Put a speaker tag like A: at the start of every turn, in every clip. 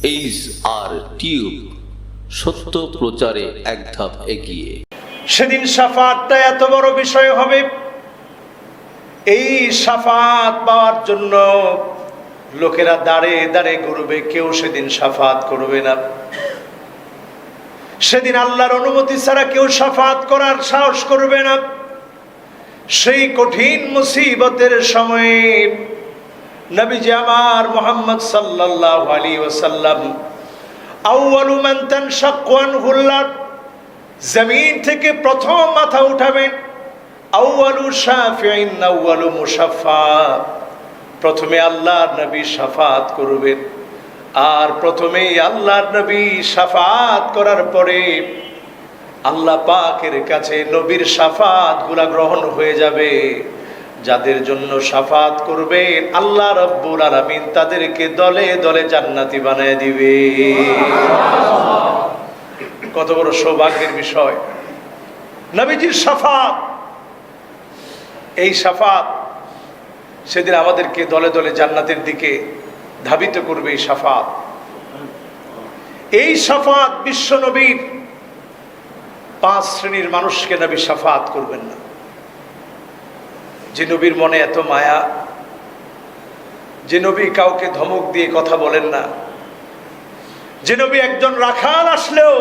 A: H R tube, সত্য প্রচারে এক ধাপ এগিয়ে।
B: সেদিন শাফাতটা এত বড় বিষয় হবে, এই শাফাত পাওয়ার জন্য লোকেরা দাঁড়ে দাঁড়ে ঘুরবে, কেউ সেদিন শাফাত করবে না। সেদিন আল্লাহর অনুমতি ছাড়া কেউ শাফাত করার সাহস করবে না। সেই কঠিন মুসিবতের সময়ে নবীজি আমার মুহাম্মদ সাল্লাল্লাহু আলাইহি ওয়াসাল্লাম আউয়ালু মান তানশাক্কু আনহুল আরদ, জমিন থেকে প্রথম মাথা উঠাবেন। আউয়ালু শাফিঈন আউয়ালু মুশাফফা, প্রথমে আল্লাহর নবী শাফাত করবেন, আর প্রথমেই আল্লাহর নবী শাফাত করার পরে আল্লাহ পাকের কাছে নবীর শাফাত গুলা গ্রহণ হয়ে যাবে। যাদের জন্য শাফাত করবেন আল্লাহ রাব্বুল আলামিন তাদেরকে দলে দলে জান্নাতি বানায় দিবে। কত বড় সৌভাগ্যের বিষয় নবীজির শাফাত। এই শাফাত সেদিন আমাদেরকে দলে দলে জান্নাতের দিকে ধাবিত করবে। এই শাফাত, এই শাফাত বিশ্ব নবীর 5 শ্রেণীর মানুষকে নবী শাফাত করবেন না। যে নবীর মনে এত মায়া, যে নবী কাউকে ধমক দিয়ে কথা বলেন না, যে নবী একজন রাখাল আসলেও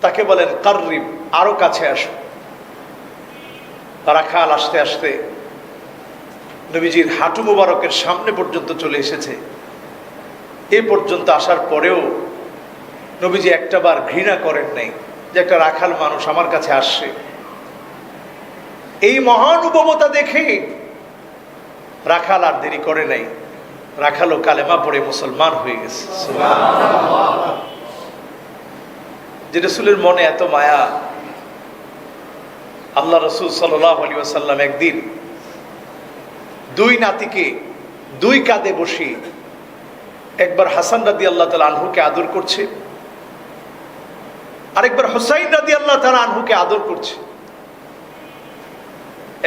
B: তাকে বলেন কাররিব, আরো কাছে আসো। রাখাল আসতে আসতে নবীজির হাঁটু মুবারকের সামনে পর্যন্ত চলে এসেছে। এ পর্যন্ত আসার পরেও নবীজি একটাবার ঘৃণা করেন নাই যে একটা রাখাল মানুষ আমার কাছে আসছে। এই মহানুভবতা দেখে রাখাল আর দেরি করে নাই, রাখালও কালেমা পড়ে মুসলমান হয়ে গেছে। যে রাসূলের মনে এত মায়া, আল্লাহ রাসূল সাল্লাল্লাহু আলাইহি ওয়াসাল্লাম একদিন 2 নাতিকে 2 কাঁধে বসিয়ে একবার হাসান রাদিয়াল্লাহু তাআলা আনহুকে আদর করছে, আরেকবার হুসাইন রাদিয়াল্লাহু তাআলা আনহুকে আদর করছে।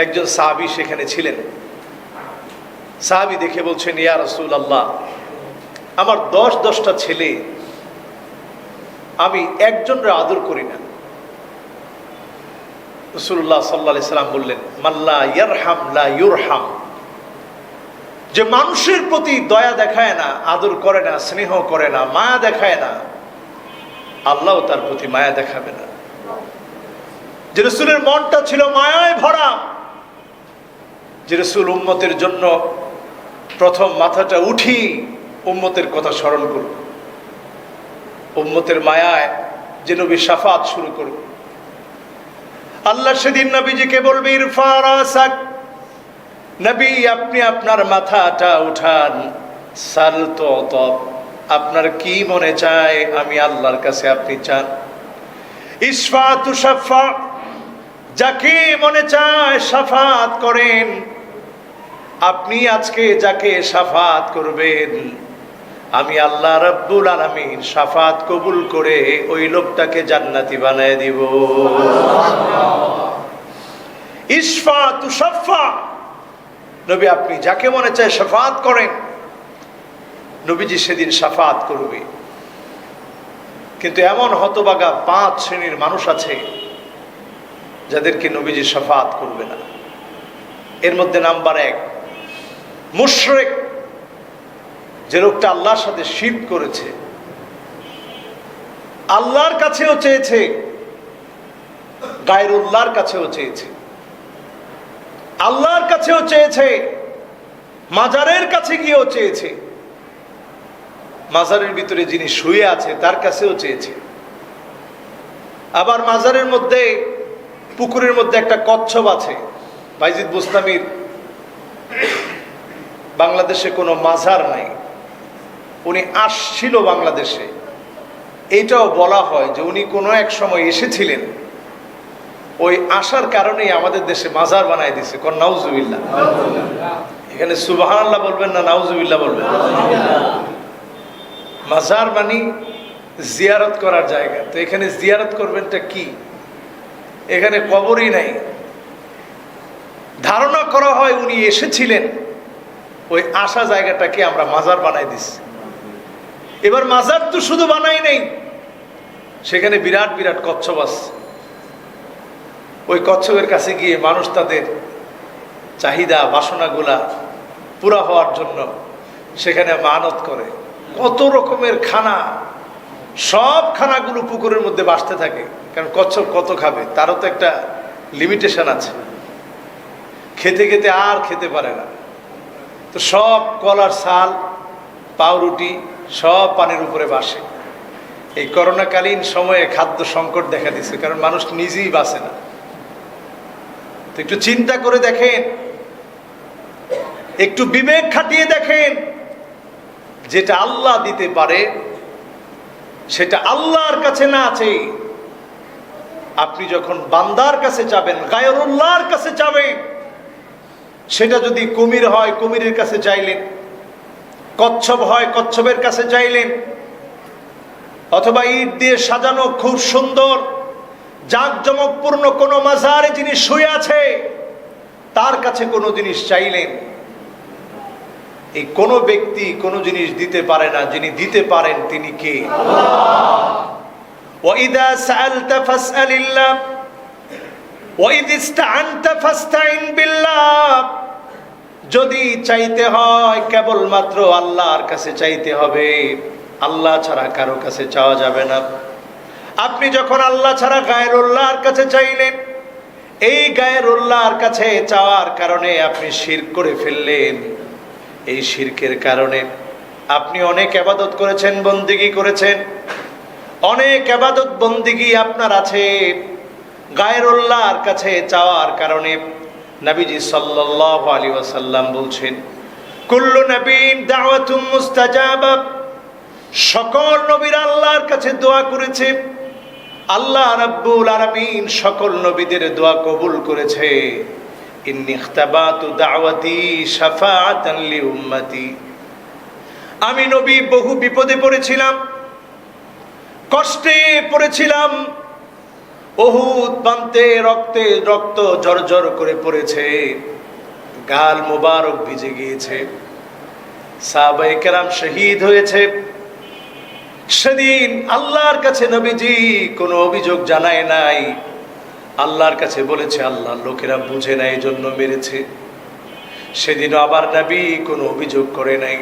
B: একজন সাহাবী সেখানে ছিলেন। সাহাবী দেখে বলছেন, ইয়া রাসূলুল্লাহ, আমার 10টা ছেলে, আমি একজনের আদর করি না। রাসূলুল্লাহ সাল্লাল্লাহু আলাইহি সাল্লাম বললেন, মাল্লা ইয়ারহাম লা ইউরহাম, যে মানুষের প্রতি দয়া দেখায় না, আদর করে না, স্নেহ করে না, মায়া দেখায় না, আল্লাহও তার প্রতি মায়া দেখাবে না। যে রাসূলের মনটা ছিল মায়ায় ভরা, যে রাসূল উম্মতের জন্য প্রথম মাথাটা উঠি উম্মতের কথা স্মরণ করব, উম্মতের মায়ায় যে নবী শাফাত শুরু করব। আল্লাহ সেদিন নবীজিকে বলবে, ইরফা রাসাক, নবী আপনি আপনার মাথাটা উঠান, সাল তুতব, আপনার কি মনে চায় আমি আল্লাহর কাছে আপনি চান। ইশফা তুশাফা, যাকে মনে চায় শাফাত করেন। আপনি আজকে যাকে শাফাত করবেন আমি আল্লাহ রাব্বুল আলামিন শাফাত কবুল করে ওই লোকটাকে জান্নাতি বানায় দিব। ইশফা তুশাফা, নবী আপনি যাকে মনে চায় শাফাত করেন। নবীজি সেদিন শাফাত করবে। কিন্তু এমন হতভাগা 5 শ্রেণীর মানুষ আছে যাদেরকে নবীজি শাফাত করবে না। এর মধ্যে নাম্বার 1 মুশরিক, যে লোকটা আল্লাহর সাথে শিরক করেছে, আল্লাহর কাছেও চেয়েছে, গায়রুল্লাহর কাছেও চেয়েছে, আল্লাহর কাছেও চেয়েছে, মাজারের কাছে গিয়েও চেয়েছে, মাজারের ভিতরে যিনি শুয়ে আছে তার কাছেও চেয়েছে। আবার মাজারের মধ্যে, পুকুরের মধ্যে একটা কচ্ছপ আছে। বাইজিদ বুস্তামির বাংলাদেশে কোনো মাজার নাই, উনি আসছিল বাংলাদেশে। এইটাও বলা হয় যে উনি কোনো এক সময় এসেছিলেন, ওই আসার কারণেই আমাদের দেশে মাজার বানায় দিছে। কোন নাউজুবিল্লাহ। এখানে সুবহানাল্লাহ বলবেন না নাউজুবিল্লাহ বলবেন? মাজার মানে জিয়ারত করার জায়গা। তো এখানে জিয়ারত করবেনটা কি? এখানে কবরই নাই। ধারণা করা হয় উনি এসেছিলেন, ওই আসা জায়গাটাকে আমরা মাজার বানাই দিছি। এবার মাজার তো শুধু বানাই নেই, সেখানে বিরাট বিরাট কচ্ছপ আছে। ওই কচ্ছপের কাছে গিয়ে মানুষ তাদের চাহিদা বাসনাগুলা পুরা হওয়ার জন্য সেখানে মানত করে। কত রকমের খানা, সব খানাগুলো পুকুরের মধ্যে ভাসতে থাকে, কারণ কচ্ছপ কত খাবে, তারও তো একটা লিমিটেশন আছে। খেতে খেতে আর খেতে পারে না, তো সব কলার ছাল, পাউরুটি সব পানির উপরে ভাসে। এই করোনাকালীন সময়ে খাদ্য সংকট দেখা দিচ্ছে, কারণ মানুষ নিজেই বাঁচে না। তো একটু চিন্তা করে দেখেন, একটু বিবেক খাটিয়ে দেখেন, যেটা আল্লাহ দিতে পারে সেটা আল্লাহর কাছে না আছে। আপনি যখন বান্দার কাছে যাবেন, গায়রুল্লাহর কাছে যাবেন, সেটা যদি কুমির হয় কুমিরের কাছে চাইলেন, কচ্ছপ হয় কচ্ছপের কাছে চাইলেন, অথবা ইট দিয়ে সাজানো খুব সুন্দর জাঁকজমকপূর্ণ কোনো মাজারে যিনি শুয়ে আছে তার কাছে কোনো জিনিস চাইলেন, এই কোনো ব্যক্তি কোনো জিনিস দিতে পারে না। যিনি দিতে পারেন তিনি কে? ওয়াইদা সাআলতা ফাসআলিল্লাহ ওয়াইদ ইসতাআনতা ফাসতাইন বিল্লাহ। যদি চাইতে হয় কেবলমাত্র আল্লাহর কাছে চাইতে হবে, আল্লাহ ছাড়া কারো কাছে চাওয়া যাবে না। আপনি যখন আল্লাহ ছাড়া গায়রুল্লাহর কাছে চাইলেন, এই গায়রুল্লাহর কাছে চাওয়ার কারণে আপনি শিরক করে ফেললেন। এই শিরকের কারণে আপনি অনেক ইবাদত করেছেন, বন্দেগী করেছেন, অনেক ইবাদত বন্দেগী আপনার আছে গায়রুল্লাহর কাছে চাওয়ার কারণে। নবীজি সাল্লাল্লাহু আলাইহি ওয়াসাল্লাম বলছেন, কুল্লু নবীন দাওয়াতুম মুস্তাজাবা। সকল নবীরা আল্লাহর কাছে দোয়া করেছে, আল্লাহ রাব্বুল আলামিন সকল নবীদের দোয়া কবুল করেছে। ইন্নী ইখতাবাতু দাওয়াতি শাফাআতান লি উম্মতি। আমি নবী বহু বিপদে পড়েছিলাম, কষ্টে পড়েছিলাম, উহুদ প্রান্তে রক্তে রক্ত ঝরঝর করে পড়েছে, গাল মোবারক ভিজে গিয়েছে, সাহাবায়ে কেরাম শহীদ হয়েছে। সেদিন আল্লাহর কাছে নবীজি কোনো অভিযোগ জানায় নাই, আল্লাহর কাছে বলেছে আল্লাহর লোকেরা বুঝে নাই জন্য মেরেছে। সেদিন আবার নবী কোনো অভিযোগ করে নাই।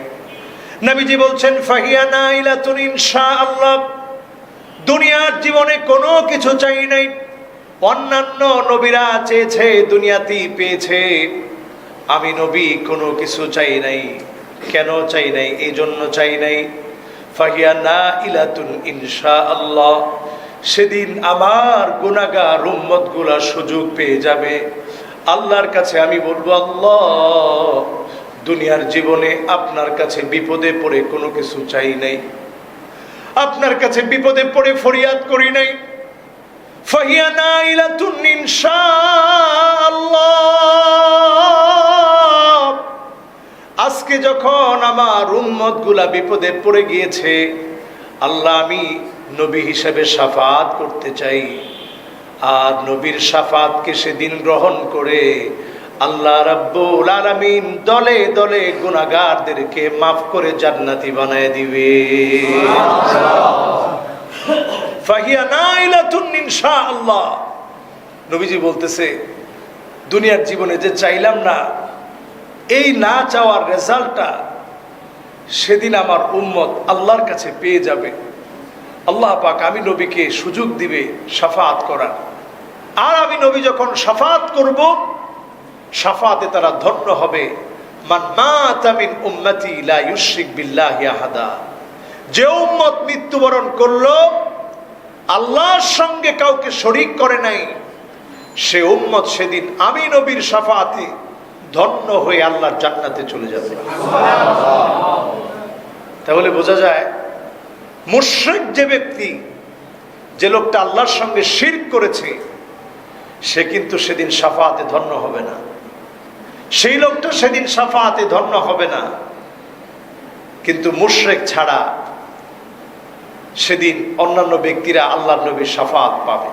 B: নবীজি বলছেন, ফাহিয়া নাইলাতুন ইনশাআল্লাহ। দুনিয়ার জীবনে কোনো কিছু চাই নাই, অন্যান্য নবীরা চেয়েছে দুনিয়াতেই পেয়েছে, আমি নবী কোনো কিছু চাই নাই। কেন চাই নাই? এই জন্য চাই নাই, ফাহিয়া নাইলাতুন ইনশাআল্লাহ। সেদিন আমার গুনাহগার উম্মতগুলা সুযোগ পেয়ে যাবে, আল্লাহর কাছে আমি বলবো, আল্লাহ দুনিয়ার জীবনে আপনার কাছে বিপদে পড়ে কোনো কিছু চাই নাই, আপনার কাছে বিপদে পড়ে ফরিয়াদ করি নাই। ফাহিয়া নাইলাতুন ইনশাআল্লাহ। আজকে যখন আমার উম্মতগুলা বিপদে পড়ে গিয়েছে, আল্লাহ আমি নবী হিসেবে শাফাত করতে চাই। আর নবীর শাফাতকে সেদিন গ্রহণ করে আল্লাহ রাব্বুল আলামিন দলে দলে গুনাহগারদেরকে মাফ করে জান্নাতি বানায় দিবে। ফাহিয়া নাইলাতুন ইনশাআল্লাহ। নবীজি বলতেছে, দুনিয়ার জীবনে যে চাইলাম না, এই না চাওয়ার রেজাল্টটা সেদিন আমার উম্মত আল্লাহর কাছে পেয়ে যাবে। আল্লাহ পাক আমি নবীকে সুযোগ দিবে শাফাত করার। আর আমি নবী যখন শাফাত করব, শাফাতে তারা ধন্য হবে। মান মাতা মিন উম্মতি লা ইউশরিক বিল্লাহি আহাদা। যে উম্মত মৃত্যুবরণ করলো আল্লাহর সঙ্গে কাউকে শরীক করে নাই, সে উম্মত সেদিন আমি নবীর শাফাতে ধন্য হয়ে আল্লাহর জান্নাতে চলে যাবে। তাহলে বোঝা যায়, মুশরিক যে ব্যক্তি, যে লোকটা আল্লাহর সঙ্গে শিরক করেছে, সে কিন্তু সেদিন শাফাতে ধন্য হবে না। সেই লোকটা সেদিন শাফাতে ধন্য হবে না। কিন্তু মুশরিক ছাড়া সেদিন অন্যান্য ব্যক্তিরা আল্লাহর নবীর শাফাত পাবে।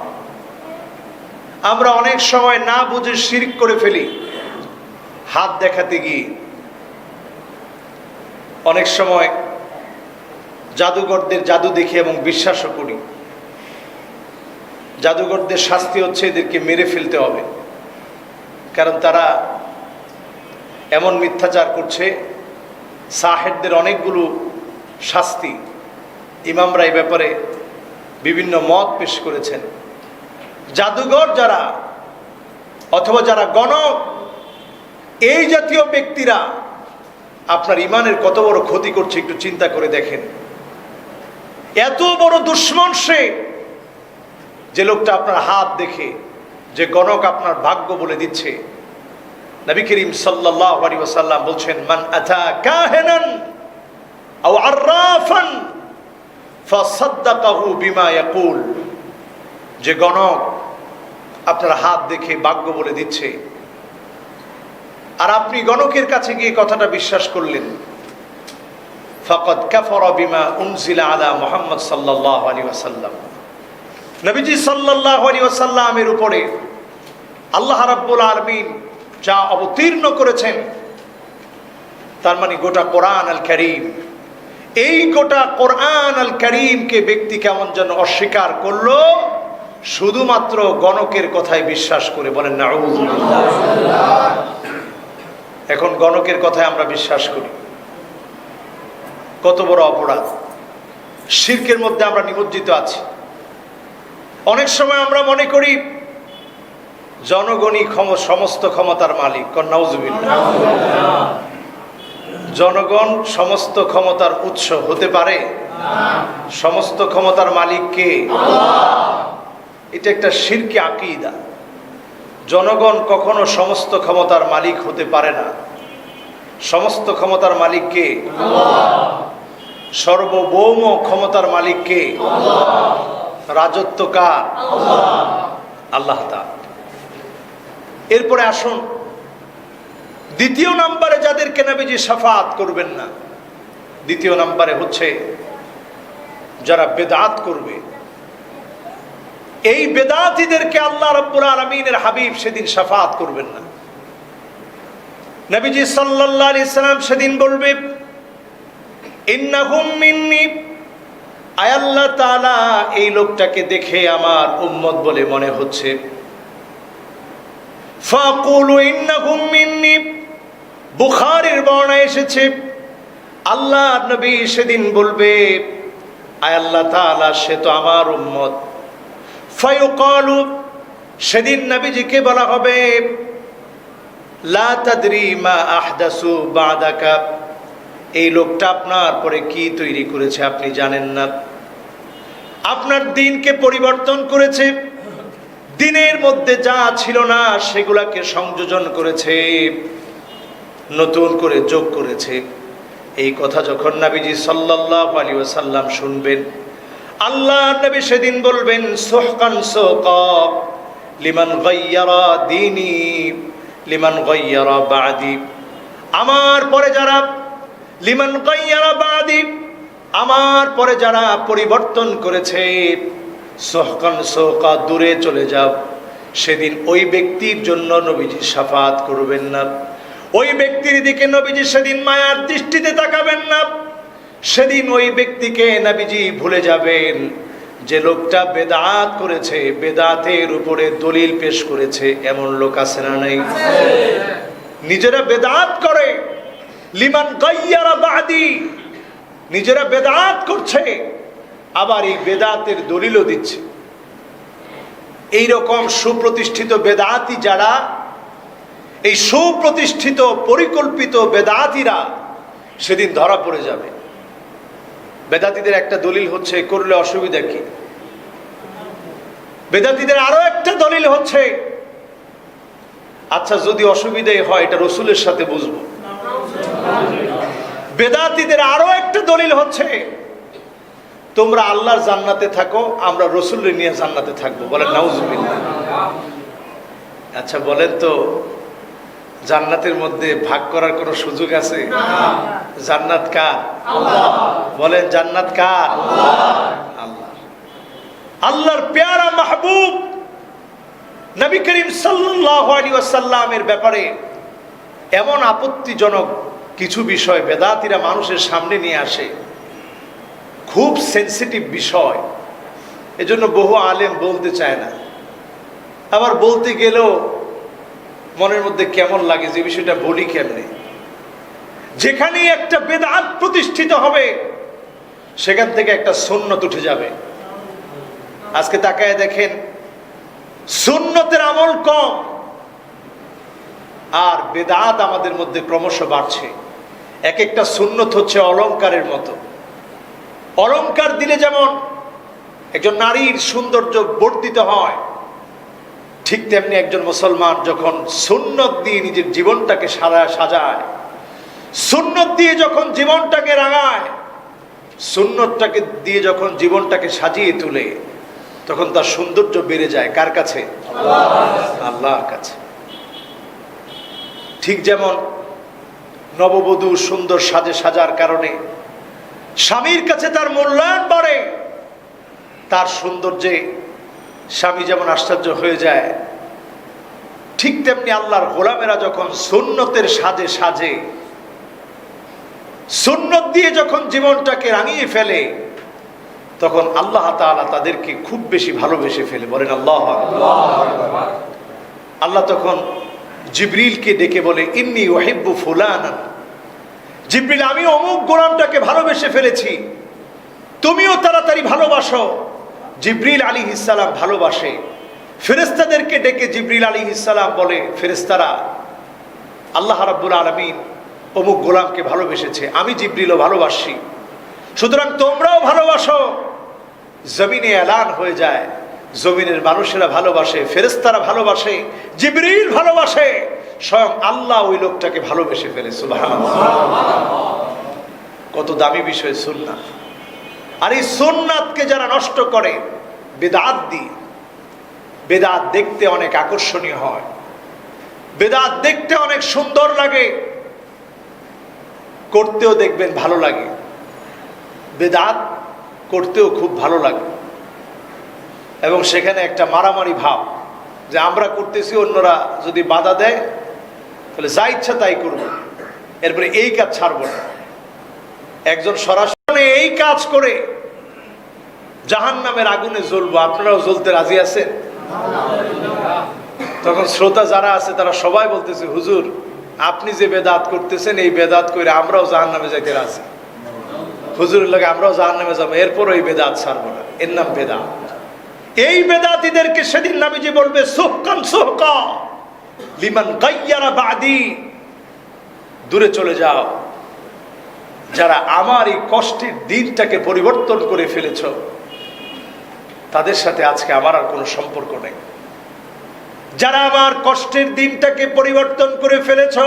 B: আমরা অনেক সময় না বুঝে শিরক করে ফেলি। হাত দেখাতে গিয়ে অনেক সময় জাদুঘরদের জাদু দেখি এবং বিশ্বাসও করি। জাদুঘরদের শাস্তি হচ্ছে এদেরকে মেরে ফেলতে হবে, কারণ তারা এমন মিথ্যাচার করছে। সাহেবদের অনেকগুলো শাস্তি, ইমামরা এই ব্যাপারে বিভিন্ন মত পেশ করেছেন। জাদুঘর যারা অথবা যারা গণক, এই জাতীয় ব্যক্তিরা আপনার ইমানের কত বড় ক্ষতি করছে একটু চিন্তা করে দেখেন। এত বড় দুশ্মন সে, যে লোকটা আপনার হাত দেখে, যে গণক আপনার ভাগ্য বলে দিচ্ছে। নবী করিম সাল্লাল্লাহু আলাইহি ওয়াসাল্লাম বলছেন, মান আতা কাহিনান আও আররাফান ফাসাদ্দাকাহু বিমা ইয়াকুল, যে গণক আপনার হাত দেখে ভাগ্য বলে দিচ্ছে আর আপনি গণকের কাছে গিয়ে কথাটা বিশ্বাস করলেন, ফাকাদ কাফারা বিমা উনজিলা আলা মুহাম্মদ সাল্লাল্লাহু আলাইহি ওয়াসাল্লাম। নবীজি সাল্লাল্লাহু আলাইহি ওয়াসাল্লামের উপরে আল্লাহ রাব্বুল আলামিন যা অবতীর্ণ করেছেন, তার মানে গোটা কোরআন আল কারীম, এই গোটা কোরআন আল কারীমকে ব্যক্তি কেমন যেন অস্বীকার করলো শুধুমাত্র গণকের কথায় বিশ্বাস করে। বলেন নাউযুবিল্লাহ। এখন গণকের কথায় আমরা বিশ্বাস করি, কত বড় অপরাধ! শিরকের মধ্যে আমরা নিমজ্জিত আছি। অনেক সময় আমরা মনে করি জনগণই সমস্ত ক্ষমতার মালিক। নাউযুবিল্লাহ। জনগণ সমস্ত ক্ষমতার উৎস হতে পারে? সমস্ত ক্ষমতার মালিক কে? এটা একটা শিরকি আকীদা। জনগণ কখনো সমস্ত ক্ষমতার মালিক হতে পারে না। সমস্ত ক্ষমতার মালিক কে? সর্বভৌম ক্ষমতার মালিক কে? রাজত্ব কার? আল্লাহ তাআলা। এরপরে আসুন দ্বিতীয় নম্বরে যাদেরকে নবীজি শাফাআত করবেন না, দ্বিতীয় নম্বরে হচ্ছে যারা বেদাত করবে। এই বেদাতীদেরকে আল্লাহ রাব্বুল আলামিনের হাবিব সেদিন শাফাআত করবেন না। নবীজি সাল্লাল্লাহু আলাইহি সাল্লাম সেদিন বলবে, ইন্নাহুম মিন্নি, আয় আল্লাহ তাআলা এই লোকটাকে দেখে আমার উম্মত বলে মনে হচ্ছে। ফাকুলু ইন্নাহুম মিন্নি, বুখারীর বর্ণনায় এসেছে আল্লাহ নবী সেদিন বলবে, আয় আল্লাহ তাআলা সে তো আমার উম্মত। ফায়ুকালু, সেদিন নবীজিকে বলা হবে, লা তাদরি মা আহদাসু বাদাকা, এই লোকটা আপনার পরে কি তৈরি করেছে আপনি জানেন না। আপনার দিনকে পরিবর্তন করেছে, দিনের মধ্যে যা ছিল না সেগুলাকে সংযোজন করেছে, নতুন করে যোগ করেছে। এই কথা যখন নবীজি সাল্লাল্লাহু আলাইহি ওয়াসাল্লাম শুনবেন, আল্লাহ নবী সেদিন বলবেন, সুহকান সুকা লিমান গায়্যারা দীনি লিমান গায়্যারা বাদি, আমার পরে যারা, লিমান গায়্যারা বাদি, আমার পরে যারা পরিবর্তন করেছে, সুহকান সুকা, দূরে চলে যাও। সেদিন ওই ব্যক্তির জন্য নবীজি শাফাআত করবেন না। ওই ব্যক্তির দিকে নবীজি সেদিন মায়ার দৃষ্টিতে তাকাবেন না। সেদিন ওই ব্যক্তিকে নবীজি ভুলে যাবেন, যে লোকটা বেদাত করেছে, বেদাতের উপরে দলিল পেশ করেছে। এমন লোক আছে না নাই? নিজেরা বেদাত করে, লিমান গায়্যারা বাদি, নিজেরা বেদাত করছে, আবার এই বেদাতের দলিলও দিচ্ছে। এইরকম সুপ্রতিষ্ঠিত বেদাতি যারা, এই সুপ্রতিষ্ঠিত পরিকল্পিত বেদাতিরা সেদিন ধরা পড়ে যাবে। বেদাতিদের একটা দলিল হচ্ছে করলে অসুবিধা কি? বেদাতিদের আরো একটা দলিল হচ্ছে, আচ্ছা যদি অসুবিধাই হয় এটা রসুলের সাথে বুঝবো। বেদাতিদের আরো একটা দলিল হচ্ছে, তোমরা আল্লাহর জান্নাতে থাকো, আমরা রসুলের নিয়ে জান্নাতে থাকবো। বলেন নাউজুবিল্লাহ। আচ্ছা বলেন তো, জান্নাতের মধ্যে ভাগ করার কোনো সুযোগ আছে? জান্নাত কার? বলেন জান্নাত কার? আল্লাহ। আল্লাহর প্যারা মাহবুব নবী করিম সাল্লাল্লাহু আলাইহি ওয়াসাল্লামের ব্যাপারে এমন আপত্তিজনক কিছু বিষয় বেদাতীরা মানুষের সামনে নিয়ে আসে, খুব সেন্সিটিভ বিষয়, এজন্য বহু আলেম বলতে চায় না, আবার বলতে গেলেও মনের মধ্যে কেমন লাগে যে বিষয়টা বলি কেমনে। যেখানে একটা বেদাত প্রতিষ্ঠিত হবে সেখান থেকে একটা সুন্নত উঠে যাবে। আজকে তাকায় দেখেন, সুন্নতের আমল কম আর বেদাত আমাদের মধ্যে ক্রমশ বাড়ছে। এক একটা সুন্নত হচ্ছে অলংকারের মতো। অলংকার দিলে যেমন একজন নারীর সৌন্দর্য বর্ধিত হয়, ঠিক তেমনি একজন মুসলমান যখন সুন্নত দিয়ে নিজের জীবনটাকে সাজায়, সুন্নত দিয়ে যখন জীবনটাকে রাঙায়, সুন্নতটাকে দিয়ে যখন জীবনটাকে সাজিয়ে তোলে, তখন তার সৌন্দর্য বেড়ে যায়। কার কাছে? আল্লাহর কাছে। ঠিক যেমন নববধূ সুন্দর সাজে সাজার কারণে স্বামীর কাছে তার মূল্যায়ন বাড়ে, তার সৌন্দর্যে স্বামী যেমন আশ্চর্য হয়ে যায়, ঠিক তেমনি আল্লাহর গোলামেরা যখন সুন্নতের সাজে সাজে, সুন্নত দিয়ে যখন জীবনটাকে রাঙিয়ে ফেলে, তখন আল্লাহ তাআলা তাদেরকে খুব বেশি ভালোবেসে ফেলে। বলেন আল্লাহু আকবার। আল্লাহ তখন জিবরিলকে ডেকে বলে, ইন্নী উহিব্বু ফুলানান, জিবরিল আমি অমুক গোলামটাকে ভালোবেসে ফেলেছি, তুমিও তাড়াতাড়ি ভালোবাসো। জিবরিল আলাইহিস সালাম ভালোবাসে। ফেরেশতাদেরকে ডেকে জিবরিল আলাইহিস সালাম বলে, ফেরেশতারা আল্লাহ রাব্বুল আলামিন অমুক গোলামকে ভালোবেসেছে, আমি জিবরিলও ভালোবাসি, সুতরাং তোমরাও ভালোবাসো। জমিনে এলান হয়ে যায়, জমিনের মানুষেরা ভালোবাসে, ফেরেশতারা ভালোবাসে, জিবরিল ভালোবাসে, স্বয়ং আল্লাহ ওই লোকটাকে ভালোবেসে ফেলে। সুবহানাল্লাহ। কত দামি বিষয় সুন্নাত। আর এই সুন্নাতকে যারা নষ্ট করে বেদাত দিয়ে, বেদাত দেখতে অনেক আকর্ষণীয় হয়, বেদাত দেখতে অনেক সুন্দর লাগে, করতেও দেখবেন ভালো লাগে, বেদাত করতেও খুব ভালো লাগে, এবং সেখানে একটা মারামারি ভাব যে আমরা করতেছি, অন্যরা যদি বাধা দেয় তাহলে যা ইচ্ছা তাই করব, এরপরে এই কাজ ছাড়ব না। একজন সরাসরি এই কাজ করে জাহান্নামের আগুনে জ্বলবো, আপনারাও জ্বলতে রাজি আছেন? তখন শ্রোতা যারা আছে তারা সবাই বলতেছে, হুজুর আপনি যে বেদাত করতেছেন, এই বেদাত করে আমরাও জাহান্নামে যাইতে রাজি, হুজুরের লাগে আমরাও জাহান্নামে যাবো, এরপরও এই বেদাত ছাড়বো না। এর নাম বেদাত। এই বেদাতীদেরকে সেদিন নবীজি বলবে, সুহকান সুহকা লিমান গায়্যারা বাদি, দূরে চলে যাও যারা আমার এই কষ্টের দিনটাকে পরিবর্তন করে ফেলেছ, তাদের সাথে আজকে আমার আর কোনো সম্পর্ক নেই। যারা আমার কষ্টের দিনটাকে পরিবর্তন করে ফেলেছ,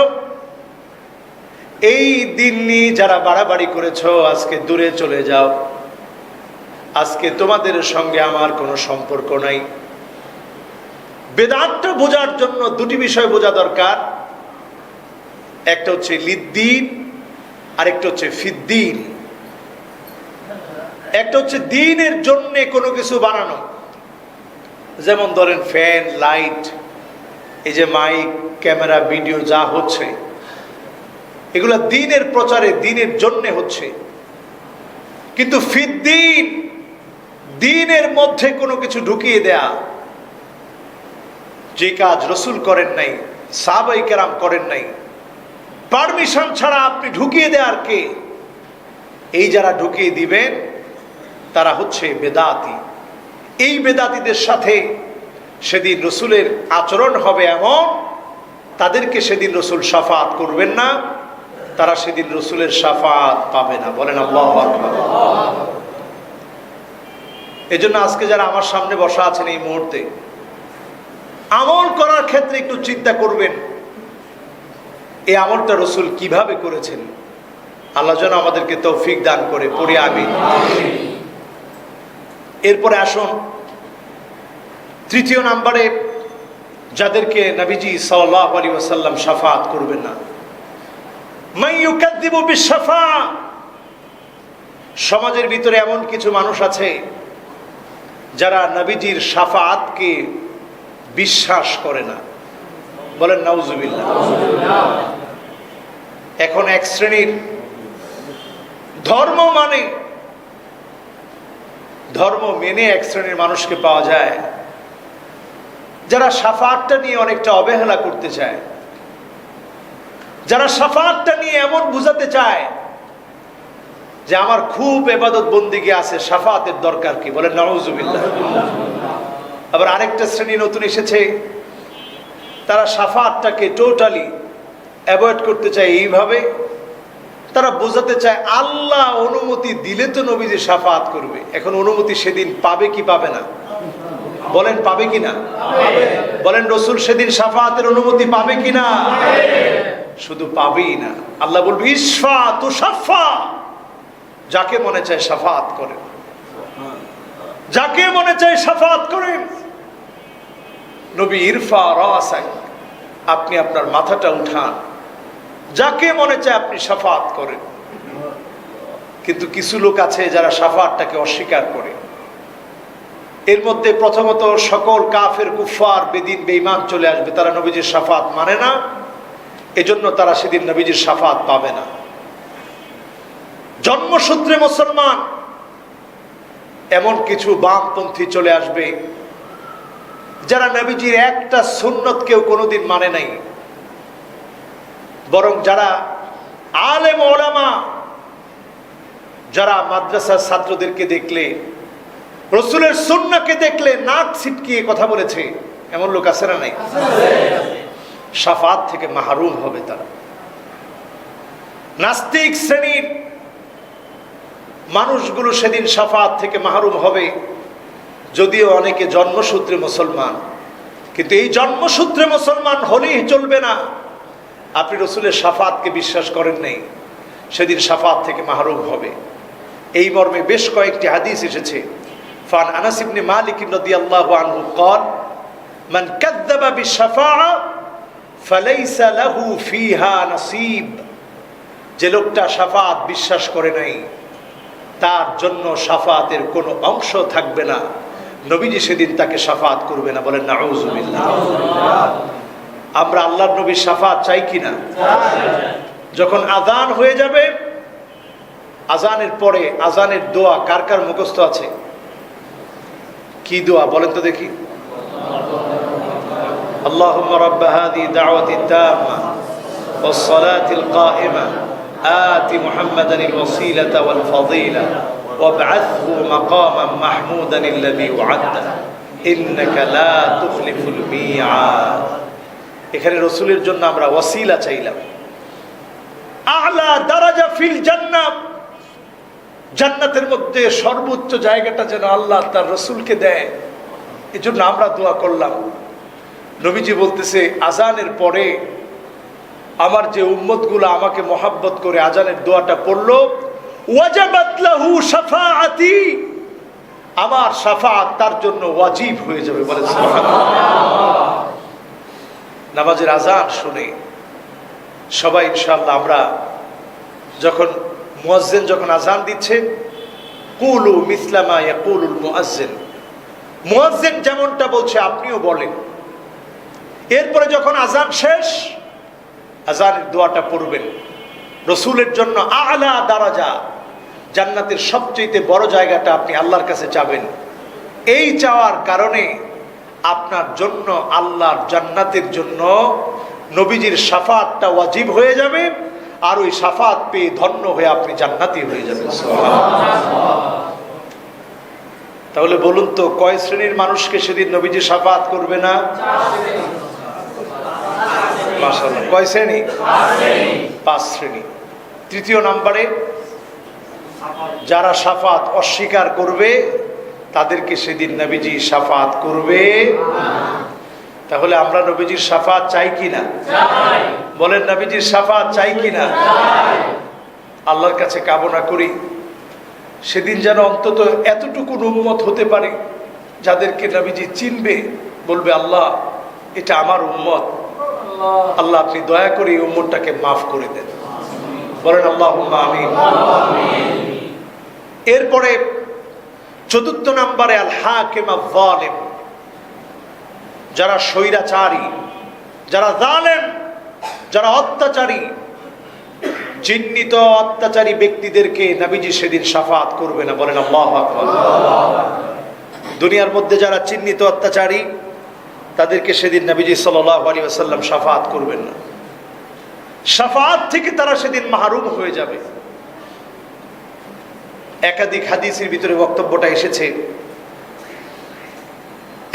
B: এই দিন নিয়ে যারা বাড়াবাড়ি করেছ, আজকে দূরে চলে যাও, আজকে তোমাদের সঙ্গে আমার কোনো সম্পর্ক নাই। বেদাতটা বোঝার জন্য দুটি বিষয় বোঝা দরকার, একটা হচ্ছে লিদ্দিন, আরেকটা হচ্ছে ফিদ্দিন। একটা হচ্ছে দ্বীনের জন্য কোনো কিছু বানানো, যেমন ধরেন ফ্যান, লাইট, এই যে মাইক, ক্যামেরা, ভিডিও যা হচ্ছে, এগুলা দ্বীনের প্রচারে, দ্বীনের জন্য হচ্ছে। কিন্তু ফিদ্দিন, দ্বীনের মধ্যে কোনো কিছু ঢুকিয়ে দেয়া, যে কাজ রাসূল করেন নাই, সাহাবায়ে কেরাম করেন নাই, পারমিশন ছাড়া আপনি ঢুকিয়ে দেয়ার কে? এই যারা ঢুকিয়ে দিবেন তারা হচ্ছে বেদাতি। এই বেদাতিদের সাথে সেদিন রসুলের আচরণ হবে এমন, তাদেরকে সেদিন রসুল শাফাত করবেন না, তারা সেদিন রসুলের শাফাত পাবে না। বলেন আল্লাহু আকবার। এজন্য আজকে যারা আমার সামনে বসা আছেন, এই মুহূর্তে আমল করার ক্ষেত্রে একটু চিন্তা করবেন, এই আমলটা রসুল কিভাবে করেছেন। আল্লাহ যেন আমাদেরকে তৌফিক দান করে, পড়ি আমিন। এরপরে আসুন তৃতীয় নম্বরে যাদেরকে নবীজি সাল্লাল্লাহু আলাইহি ওয়াসাল্লাম শাফাত করবেন না, মান ইউকাযযিবু বিশ-শাফা। সমাজের ভিতরে এমন কিছু মানুষ আছে যারা নবীজির শাফাতকে বিশ্বাস করে না। বলেন নাউজুবিল্লাহ। এখন এক শ্রেণীর ধর্ম মানে ধর্ম মেনে এক শ্রেণীর মানুষকে পাওয়া যায় যারা শাফাআতটা নিয়ে অনেকটা অবহেলা করতে চায়, যারা শাফাআতটা নিয়ে এমন বুঝাতে চায় যে আমার খুব ইবাদত বন্দেগী আছে, শাফাআতের দরকার কি? বলেন নাউজুবিল্লাহ। আবার আরেকটা শ্রেণী নতুন এসেছে, তারা শাফাআতটাকে টোটালি অ্যাভয়েড করতে চায়। এইভাবে তারা বোঝাতে চায় আল্লাহ অনুমতি দিলে তো নবীজি শাফাআত করবে। এখন অনুমতি সেদিন পাবে কি পাবে না? বলেন পাবে কি না? বলেন রসুল সেদিন শাফাআতের অনুমতি পাবে কি না? শুধু পাবেই না, আল্লাহ বলবে ইশফা তুশাফা, যাকে মনে চায় শাফাআত করেন, যাকে মনে চায় শাফাআত করেন। নবী ইরফা রাসাক, আপনি আপনার মাথাটা উঠান, যাকে মনে চায় আপনি শাফাআত করেন। কিন্তু কিছু লোক আছে যারা শাফাআতটাকে অস্বীকার করে। এর মধ্যে প্রথমত সকল কাফের কুফার বেদিন বেঈমান চলে আসবে, তারা নবীজির শাফাআত মানে না, এজন্য তারা সেদিন নবীজির শাফাআত পাবে না। জন্মসূত্রে মুসলমান এমন কিছু বামপন্থী চলে আসবে যারা নবীজির একটা সুন্নত কেউ কোনোদিন মানে নাই, বরং যারা আলেম ওলামা, যারা মাদ্রাসার ছাত্রদেরকে দেখলে, রসুলের সুন্নাহকে দেখলে নাক ছিটকিয়ে কথা বলেছে, এমন লোক আছে না নাই? শাফাআত থেকে মাহরুম হবে তারা। নাস্তিক শ্রেণীর মানুষগুলো সেদিন শাফাআত থেকে মাহরুম হবে, যদিও অনেকে জন্মসূত্রে মুসলমান, কিন্তু এই জন্মসূত্রে মুসলমান হলেই চলবে না। আপনি রসুলের শাফাআতকে বিশ্বাস করেন নাই, সেদিন শাফাআত থেকে মাহরুম হবে। এই মর্মে বেশ কয়েকটি হাদিস এসেছে। ফান আনাস ইবনে মালিক রাদিয়াল্লাহু আনহু قال من كذب بالشفاعة فليس له فيها نصيب, যে লোকটা শাফাআত বিশ্বাস করে নাই তার জন্য শাফাআতের কোনো অংশ থাকবে না, নবীজি সেদিন তাকে শাফাআত করবে না। বলেন নাউজুবিল্লাহ। আমরা আল্লাহর নবীর শাফাআত চাই কিনা? যখন আযান হয়ে যাবে, আযানের পরে আযানের দোয়া কার কার মুখস্থ আছে? কি দোয়া বলেন তো দেখি? আল্লাহুম্মা রাব্বা হাযিহি দাওয়াতি তাম্মা ওয়াস সালাতিল কাইমা আতি মুহাম্মাদানিল ওয়াসিলাতা ওয়াল ফাযীলা ওয়াবআথহু মাকামান মাহমুদান আল্লাযী ওয়া'আদতা ইন্নাকা লা তুখলিফুল মিআদ। এখানে রসুলের জন্য আমরা ওয়াসিলা চাইলাম, আ'লা দারাজা ফিল জান্নাহ, জান্নাতের মধ্যে সর্বোচ্চ জায়গাটা যেন আল্লাহ তার রসুলকে দেয়, এজন্য আমরা দোয়া করলাম। নবীজি বলতেছে আজানের পরে আমার যে উম্মতগুলো আমাকে মহাব্বত করে আজানের দোয়াটা পড়লো, ওয়াজাবাত লাহু শাফাআতি, আমার শাফাআত তার জন্য ওয়াজিব হয়ে যাবে। বলেন সুবহানাল্লাহ। নামাজের আজান শুনে সবাই ইনশাআল্লাহ আমরা যখন মুয়াজ্জিন যখন আজান দিচ্ছে, কুলু মিসলা মা ইয়াকুলুল মুয়াজ্জিন, মুয়াজ্জিন যেমনটা বলছে আপনিও বলেন। এরপরে যখন আজান শেষ, আজানের দোয়াটা পড়বেন। রসুলের জন্য আ'লা দারাজা, জান্নাতের সবচেয়ে বড় জায়গাটা আপনি আল্লাহর কাছে চাবেন। এই চাওয়ার কারণে আপনার জন্য আল্লাহর জান্নাতের জন্য নবীজির শাফাআতটা ওয়াজিব হয়ে যাবে, আর ওই শাফাআত পেয়ে ধন্য হয়ে আপনি জান্নাতি হয়ে যাবেন। তাহলে বলুন তো কয় শ্রেণীর মানুষকে সেদিন নবীজি শাফাআত করবে না? মাশাআল্লাহ। কয় শ্রেণী? 5 শ্রেণী। তৃতীয় নম্বরে যারা শাফাআত অস্বীকার করবে তাদেরকে সেদিন নবীজি শাফাআত করবে না। তাহলে আমরা নবীজির শাফাআত চাই কিনা? চাই। বলেন নবীজির শাফাআত চাই কিনা? চাই। আল্লাহর কাছে কামনা করি সেদিন যেন অন্তত এতটুকু উম্মত হতে পারে যাদেরকে নবীজি চিনবে, বলবে আল্লাহ এটা আমার উম্মত, আল্লাহ আপনি দয়া করে এই উম্মতটাকে মাফ করে দেন। বলেন আল্লাহুম্মা আমিন। এরপরে 4র্থ নম্বরে আল হাকিম আয-যালিম, যারা স্বৈরাচারী, যারা জালেম, যারা অত্যাচারী, চিহ্নিত অত্যাচারী ব্যক্তিদেরকে নবীজি সেদিন শাফাত করবে না। বলেন আল্লাহু আকবার। দুনিয়ার মধ্যে যারা চিহ্নিত অত্যাচারী তাদেরকে সেদিন নবীজি সাল্লাল্লাহু আলাইহি ওয়াসাল্লাম শাফাত করবেন না। শাফাত থেকে তারা সেদিন মাহরুম হয়ে যাবে। একাধিক হাদিসের ভিতরে বক্তব্যটা এসেছে।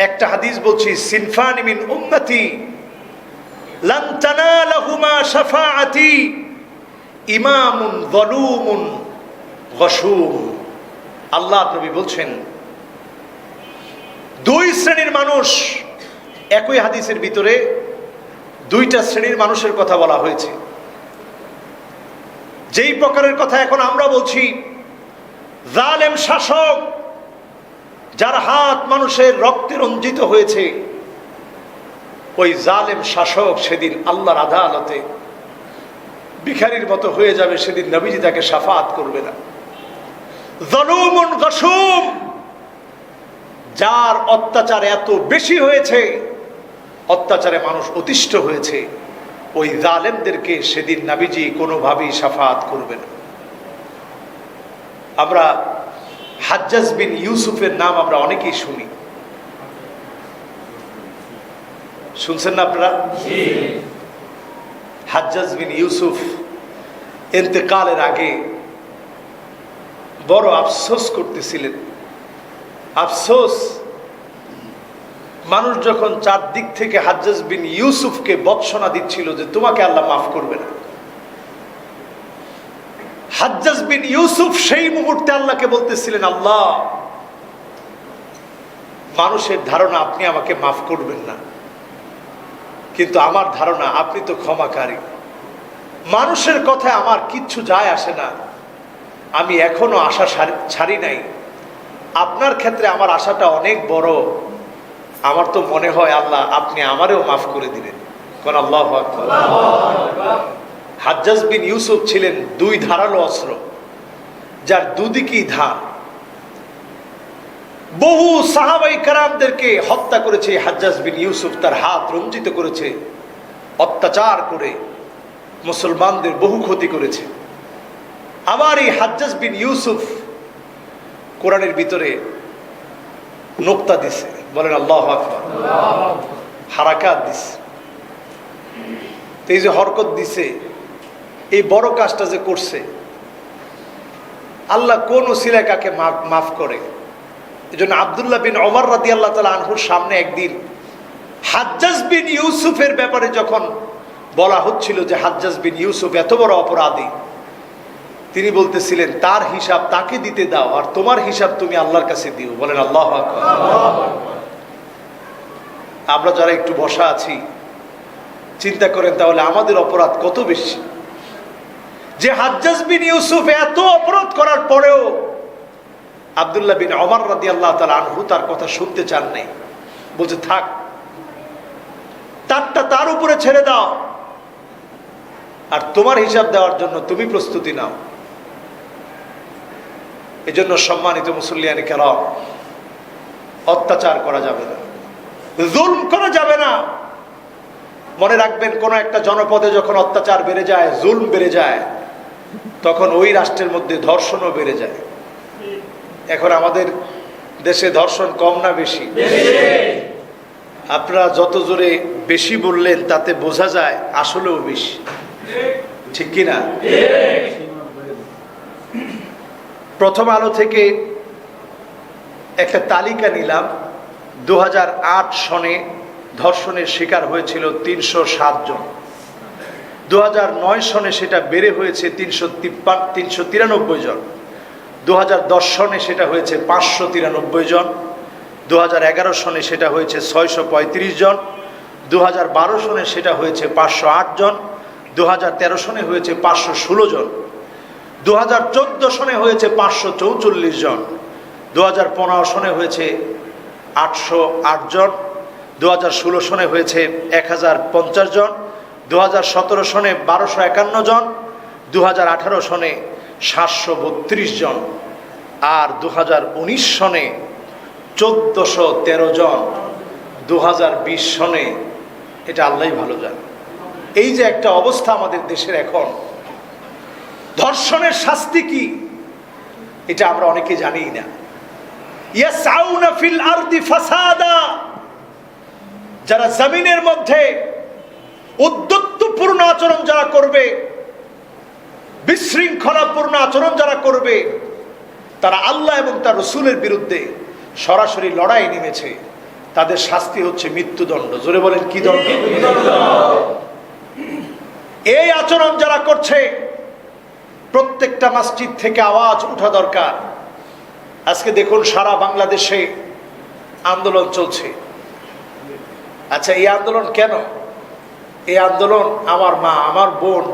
B: একটা হাদিস বলছি, সিনফানি মিন উম্মতি লান তানালাহুমা শাফাআতি ইমামুন যালুমুন গশুম। আল্লাহ নবী বলছেন দুই শ্রেণীর মানুষ, একই হাদিসের ভিতরে দুইটা শ্রেণীর মানুষের কথা বলা হয়েছে। যেই প্রকারের কথা এখন আমরা বলছি, জালেম শাসক যার হাত মানুষের রক্তে রঞ্জিত হয়েছে, ওই জালেম শাসক সেদিন আল্লাহর আদালতে ভিখারির মতো হয়ে যাবে। সেদিন নবীজি তাকে শাফাত করবে না। যালুমুন গশুম, যার অত্যাচার এত বেশি হয়েছে, অত্যাচারে মানুষ অতিষ্ঠ হয়েছে, ওই জালেমদেরকে সেদিন নবীজি কোনোভাবেই শাফাত করবে না। আমরা হাজ্জাজ বিন ইউসুফের নাম আমরা অনেকেই শুনি, শুনছেন না আপনারা? হাজ্জাজ বিন ইউসুফ ইন্তেকালের আগে বড় আফসোস করতেছিলেন। আফসোস, মানুষ যখন চারদিক থেকে হাজ্জাজ বিন ইউসুফকে বৎসনা দিচ্ছিল যে তোমাকে আল্লাহ মাফ করবে না, হাজ্জাজ বিন ইউসুফ সেই মুহূর্তে আল্লাহকে বলতেছিলেন, আল্লাহ, মানুষের ধারণা আপনি আমাকে মাফ করবেন না, কিন্তু আমার ধারণা আপনি তো ক্ষমাকারী। মানুষের কথায় আমার কিচ্ছু যায় আসে না, আমি এখনো আশা ছাড়ি নাই। আপনার ক্ষেত্রে আমার আশাটা অনেক বড়। আমার তো মনে হয় আল্লাহ আপনি আমারেও মাফ করে দিবেন। কোন আল্লাহু আকবার। হাজ্জাজ বিন ইউসুফ ছিলেন দুই ধারালো অস্ত্র, যার দুদিকেই ধার। বহু সাহাবাই কারামদেরকে হত্যা করেছে হাজ্জাজ বিন ইউসুফ, তার হাত রঞ্জিত করেছে, অত্যাচার করে মুসলমানদের বহু ক্ষতি করেছে। আবার এই হাজ্জাজ বিন ইউসুফ কোরআনের ভিতরে নোক্তা দিছে, বলেন আল্লাহু আকবার, হারাকাত দিছে। এই যে হরকত দিছে, এই বড় কাজটা যে করছে, আল্লাহ কোন ওসিলায় কাকে মাফ করে। এই জন্য আব্দুল্লাহ বিন ওমর রাদিয়াল্লাহু তাআলা আনহুর সামনে একদিন হাজ্জাজ বিন ইউসুফের ব্যাপারে যখন বলা হচ্ছিল যে হাজ্জাজ বিন ইউসুফ এত বড় অপরাধী, তিনি বলতেছিলেন তার হিসাব তাকে দিতে দাও, আর তোমার হিসাব তুমি আল্লাহর কাছে দিও। বলেন আল্লাহু আকবার। আমরা যারা একটু বসা আছি, চিন্তা করেন তাহলে আমাদের অপরাধ কত বেশি, যে হাজ্জাজ বিন ইউসুফ এত অপরাধ করার পরেও আব্দুল্লাহ বিন ওমর রাদিয়াল্লাহু তাআলা আনহু তার কথা শুনতে চান নাই। বলছে থাক, তারটা তার উপরে ছেড়ে দাও, আর তোমার হিসাব দেওয়ার জন্য তুমি প্রস্তুতি নাও। এজন্য সম্মানিত মুসল্লিয়ান কেরাম, অত্যাচার করা যাবে না, জুলম করা যাবে না। মনে রাখবেন, কোন একটা জনপদে যখন অত্যাচার বেড়ে যায়, জুলম বেড়ে যায়, তখন ওই রাষ্ট্রের মধ্যে ধর্ষণও বেড়ে যায়। এখন আমাদের দেশে ধর্ষণ কম না বেশি? আপনারা যত জোরে বেশি বললেন তাতে বোঝা যায় আসলেও বেশি, ঠিক কিনা? প্রথম আলো থেকে একটা তালিকা নিলাম। 2008 সনে ধর্ষণের শিকার হয়েছিল 307 জন। 2009 সনে সেটা বেড়ে হয়েছে 393 জন। 2010 সনে সেটা হয়েছে 593 জন। 2011 সনে সেটা হয়েছে 635 জন। 2012 সনে সেটা হয়েছে 508 জন। 2013 সনে হয়েছে 516 জন। 2014 সনে হয়েছে 544 জন। 2015 সনে হয়েছে 808 জন। 2016 সনে হয়েছে 1050 জন। 2017 সনে 1251 জন। 2018 সনে 732 জন। আর 2019 সনে 1413 জন। 2020 সনে, এটা আল্লাহই ভালো জানে। এই যে একটা অবস্থা আমাদের দেশের এখন, ধর্ষণের শাস্তি কি এটা আমরা অনেকে জানিই না। ইয়াসআউনা ফিল আরদি ফাসাদা, যারা জমিনের মধ্যে উদ্যত্তপূর্ণ আচরণ যারা করবে, বিশৃঙ্খলাপূর্ণ আচরণ যারা করবে, তারা আল্লাহ এবং তার রাসূলের বিরুদ্ধে সরাসরি লড়াই নেমেছে, তাদের শাস্তি হচ্ছে মৃত্যুদণ্ড। জোরে বলেন কি দণ্ড? এই আচরণ যারা করছে প্রত্যেকটা মসজিদ থেকে আওয়াজ ওঠা দরকার। আজকে দেখুন সারা বাংলাদেশে আন্দোলন চলছে। আচ্ছা, এই আন্দোলন কেন? এই আন্দোলন আমার মা, আমার বোন,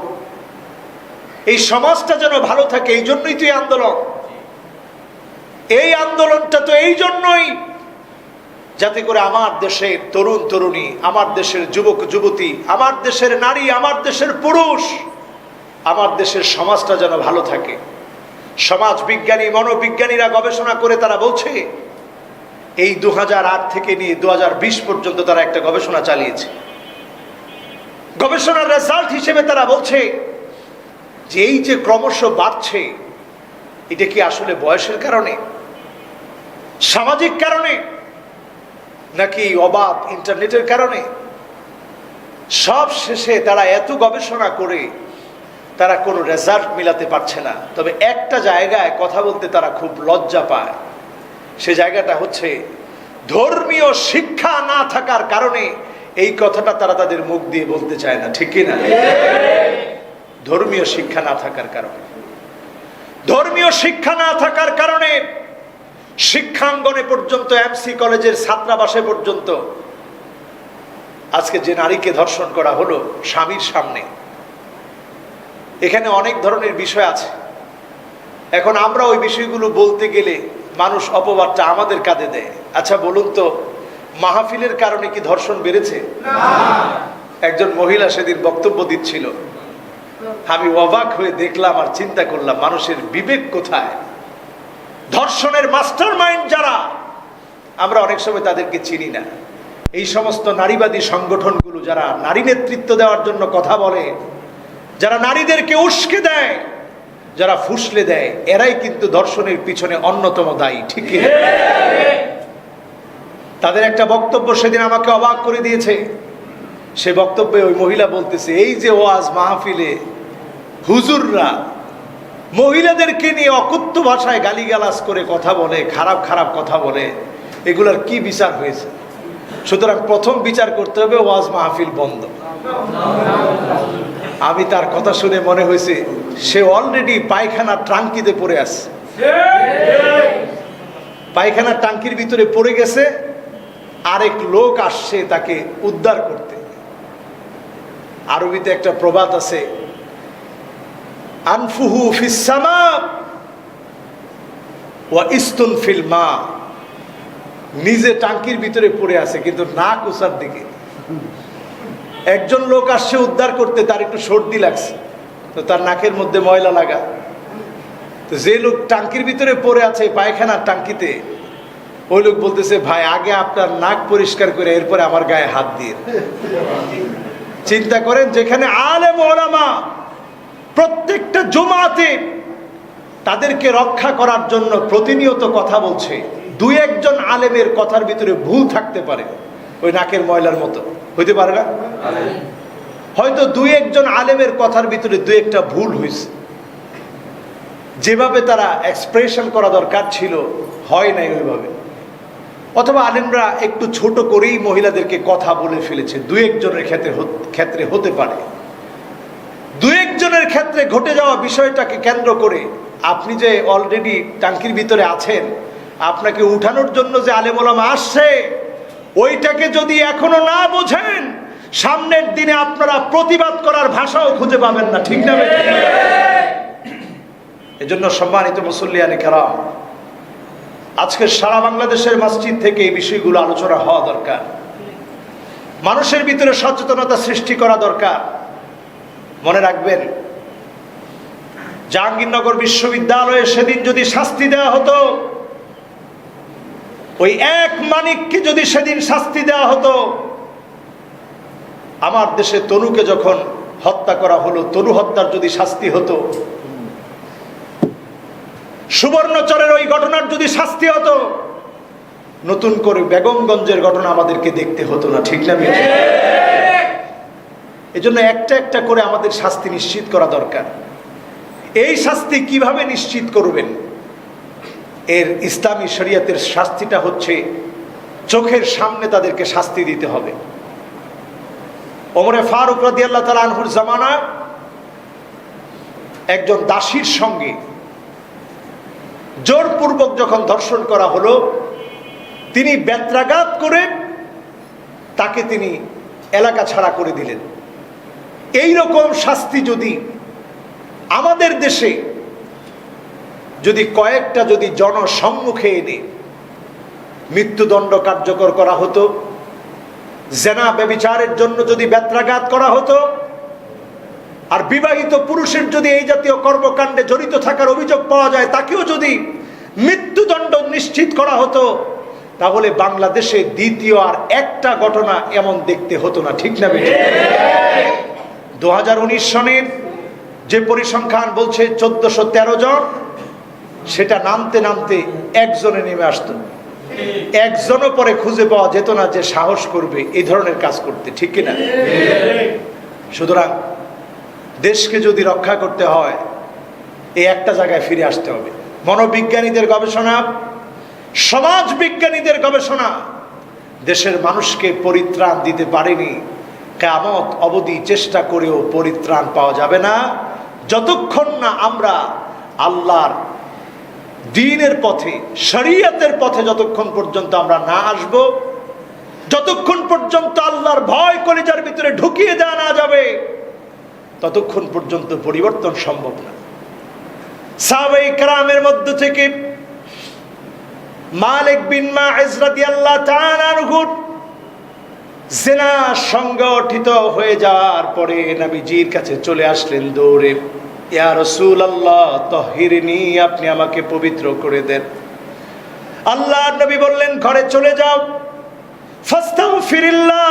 B: এই সমাজটা যেন ভালো থাকে, এই জন্যই তো এই আন্দোলন। এই আন্দোলনটা তো এই জন্যই, যাতে করে আমার দেশের তরুণ তরুণী, আমার দেশের যুবক যুবতী, আমার দেশের নারী, আমার দেশের পুরুষ, আমার দেশের সমাজটা যেন ভালো থাকে। সমাজ বিজ্ঞানী, মনোবিজ্ঞানীরা গবেষণা করে তারা বলছে, এই 2008 থেকে নিয়ে 2020 পর্যন্ত তারা একটা গবেষণা চালিয়েছে। গবেষণার রেজাল্ট হিসেবে তারা বলছে যে এই যে ক্রমশ বাড়ছে, এটা কি আসলে বয়সের কারণে, সামাজিক কারণে, নাকি অবাধ ইন্টারনেটের কারণে? সব শেষে তারা এত গবেষণা করে তারা কোনো রেজাল্ট মিলাতে পারছে না। তবে একটা জায়গায় কথা বলতে তারা খুব লজ্জা পায়। সে জায়গাটা হচ্ছে ধর্মীয় শিক্ষা না থাকার কারণে এই কথাটা তারা তাদের মুখ দিয়ে বলতে চায় না, ঠিক কি না? ধর্মীয় শিক্ষা না থাকার কারণে, ধর্মীয় শিক্ষা না থাকার কারণে শিক্ষাঙ্গনে পর্যন্ত, এমসি কলেজের ছাত্রাবাসে পর্যন্ত আজকে যে নারীকে ধর্ষণ করা হলো স্বামীর সামনে, এখানে অনেক ধরনের বিষয় আছে। এখন আমরা ওই বিষয়গুলো বলতে গেলে মানুষ অপবাদটা আমাদের কাঁধে দেয়। আচ্ছা বলুন তো, মাহফিলের কারণে কি ধর্ষণ বেড়েছে? একজন মহিলা সেদিন বক্তব্য দিচ্ছিল, আমি অবাক হয়ে দেখলাম আর চিন্তা করলাম, মানুষের বিবেক কোথায়? ধর্ষণের মাস্টার মাইন্ড যারা, আমরা অনেক সময় তাদেরকে চিনি না। এই সমস্ত নারীবাদী সংগঠনগুলো যারা নারী নেতৃত্ব দেওয়ার জন্য কথা বলে, যারা নারীদেরকে উস্কে দেয়, যারা ফুসলে দেয়, এরাই কিন্তু ধর্ষণের পিছনে অন্যতম দায়ী, ঠিক কি? তাদের একটা বক্তব্য সেদিন আমাকে অবাক করে দিয়েছে। সে বক্তব্যে ওই মহিলা বলতেছে, এই যে ওয়াজ মাহফিলে হুজুররা মহিলাদেরকে নিয়ে অকথ্য ভাষায় গালিগালাজ করে কথা বলে, খারাপ খারাপ কথা বলে, এগুলার কি বিচার হয়েছে? সুতরাং প্রথম বিচার করতে হবে ওয়াজ মাহফিল বন্ধ। আমি তার কথা শুনে মনে হয়েছে সে অলরেডি পায়খানার টাঙ্কিতে পড়ে আছে, পায়খানার টাঙ্কির ভিতরে পড়ে গেছে, আরেক লোক আসছে তাকে উদ্ধার করতে। আরবিতে একটা প্রবাদ আছে, আনফুহু ফিস সামা ওয়া ইস্তুন ফিল মা। নিজে টাঙ্কির ভিতরে পড়ে আছে কিন্তু নাক উসার দিকে। একজন লোক আসছে উদ্ধার করতে, তার একটু সর্দি লাগছে, তো তার নাকের মধ্যে ময়লা লাগা। তো যে লোক টাঙ্কির ভিতরে পড়ে আছে পায়খানার টাঙ্কিতে, ওই লোক বলতেছে, ভাই আগে আপনার নাক পরিষ্কার করে এরপরে আমার গায়ে হাত দিয়ে। চিন্তা করেন, যেখানে আলেম ওলামা প্রত্যেকটা জুমাতে তাদেরকে রক্ষা করার জন্য প্রতিনিয়ত কথা বলছে, দুই একজন আলেমের কথার ভিতরে ভুল থাকতে পারে, ওই নাকের ময়লার মতো হইতে পারে না? হয়তো দুই একজন আলেমের কথার ভিতরে দুই একটা ভুল হয়েছে, যেভাবে তারা এক্সপ্রেশন করা দরকার ছিল হয় নাই ওইভাবে, অথবা আলেমরা একটু ছোট করেই মহিলাদেরকে কথা বলে ফেলেছে, দুই একজনের ক্ষেত্রে হতে পারে। দুই একজনের ক্ষেত্রে ঘটে যাওয়া বিষয়টাকে কেন্দ্র করে আপনি যে অলরেডি টাঙ্কির ভিতরে আছেন, আপনাকে উঠানোর জন্য যে আলেম ওলামা আসছে, ওইটাকে যদি এখনো না বোঝেন, সামনের দিনে আপনারা প্রতিবাদ করার ভাষাও খুঁজে পাবেন না, ঠিক না? এজন্য সম্মানিত মুসল্লিয়ানে কেরাম, আজকে সারা বাংলাদেশের মসজিদ থেকে এই বিষয়গুলো আলোচনা হওয়া দরকার। মানুষের ভিতরে সচেতনতা সৃষ্টি করা দরকার। মনে রাখবেন, জাহাঙ্গীরনগর বিশ্ববিদ্যালয়ে সেদিন যদি শাস্তি দেওয়া হতো, ওই এক মানিককে যদি সেদিন শাস্তি দেওয়া হতো, আমার দেশে তনুকে যখন হত্যা করা হলো, তনু হত্যার যদি শাস্তি হতো, সুবর্ণচরের ওই ঘটনার যদি শাস্তি হতো, নতুন করে বেগমগঞ্জের ঘটনা আমাদেরকে দেখতে হতো না, ঠিক না? এজন্য একটা একটা করে আমাদের শাস্তি নিশ্চিত করা দরকার। এই শাস্তি কিভাবে নিশ্চিত করবেন? এর ইসলামী শরীয়তের শাস্তিটা হচ্ছে চোখের সামনে তাদেরকে শাস্তি দিতে হবে। ওমরে ফারুক রাদিয়াল্লাহু তাআলা আনহুর জামানা একজন দাসীর সঙ্গে জোরপূর্বক যখন ধর্ষণ করা হলো, তিনি বেত্রাঘাত করে তাকে তিনি এলাকা ছাড়া করে দিলেন। এই রকম শাস্তি যদি আমাদের দেশে যদি কয়েকটা যদি জনসম্মুখে এনে মৃত্যুদণ্ড কার্যকর করা হতো, জেনা ব্যভিচারের জন্য যদি বেত্রাঘাত করা হতো, আর বিবাহিত পুরুষের যদি এই জাতীয় কর্মকাণ্ডে জড়িত থাকার অভিযোগ পাওয়া যায় তাকেও যদি মৃত্যুদণ্ড নিশ্চিত করা হতো, তাহলে বাংলাদেশে দ্বিতীয় আর একটা ঘটনা এমন দেখতে হতো না, ঠিক না? 2019 সনের যে পরিসংখ্যান বলছে 1413 জন, সেটা নামতে নামতে একজনে নেমে আসতো। একজনও পরে খুঁজে পাওয়া যেত না যে সাহস করবে এই ধরনের কাজ করতে, ঠিক কিনা? সুতরাং দেশকে যদি রক্ষা করতে হয়, এই একটা জায়গায় ফিরে আসতে হবে। মনোবিজ্ঞানীদের গবেষণা, সমাজ বিজ্ঞানীদের গবেষণা দেশের মানুষকে পরিত্রাণ দিতে পারেনি। কিয়ামত অবধি চেষ্টা করেও পরিত্রাণ পাওয়া যাবে না, যতক্ষণ না আমরা আল্লাহর দ্বীনের পথে, শরীয়তের পথে যতক্ষণ পর্যন্ত আমরা না আসব, যতক্ষণ পর্যন্ত আল্লাহর ভয় কলিজার ভিতরে ঢুকিয়ে দেওয়া না যাবে, ততক্ষণ পর্যন্ত পরিবর্তন সম্ভব না। সাহাবায়ে কেরামের মধ্য থেকে মালিক বিন মাইজ রাদিয়াল্লাহু তাআলা আনহু জিনা সংগঠিত হয়ে যাওয়ার পরে নবীজির কাছে চলে আসলেন দৌড়ে, ইয়া রাসূলুল্লাহ তাহহিরনি, আপনি আমাকে পবিত্র করে দেন। আল্লাহর নবী বললেন, ঘরে চলে যাও, ফাস্তাগফিরিল্লাহ,